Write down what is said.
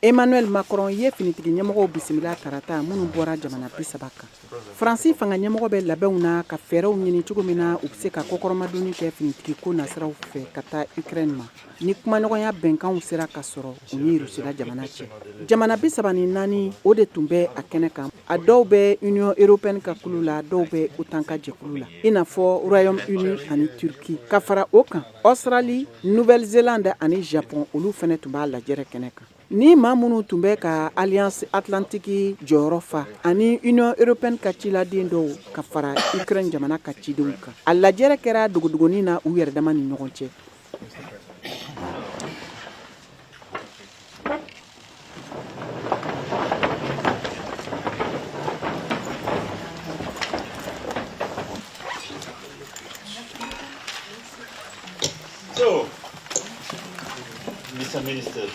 Emmanuel Macron ye finitigi ɲɛmɔgɔw bisimila tarata minnu bɔra jamana 30 kan. Faransi fanga ɲɛmɔgɔ bɛ labɛnw na ka fɛɛrɛw ɲini cogo min na u bɛ se ka kɔkɔrɔmadonni kɛ finitigi ko nasiraw fɛ ka taa Ukraine ma. Ni kumaɲɔgɔnya bɛnkanw sera ka sɔrɔ u ni Russie jamana cɛ. Jamana 34 o de tun bɛ a kɛnɛ kan. A dɔw bɛ Union Européenne ka kulu la, dɔw bɛ OTAN ka jɛkulu la. I n'a fɔ Royaume-Uni ani Turquie. Ka fara o kan, Australie, Nouvelle-Zélande ani Japon olu fɛnɛ tun b'a lajɛrɛ kɛnɛ kan. Ni maa minnu tun bɛ ka Alliance Atlantique jɔyɔrɔ fa ani Union Européenne ka ciladen dɔw ka fara Ukraine jamana ka cidenw kan. A lajɛrɛ kɛra dogodogonin na u yɛrɛ dama ni ɲɔgɔn cɛ. So, Mr. Minister,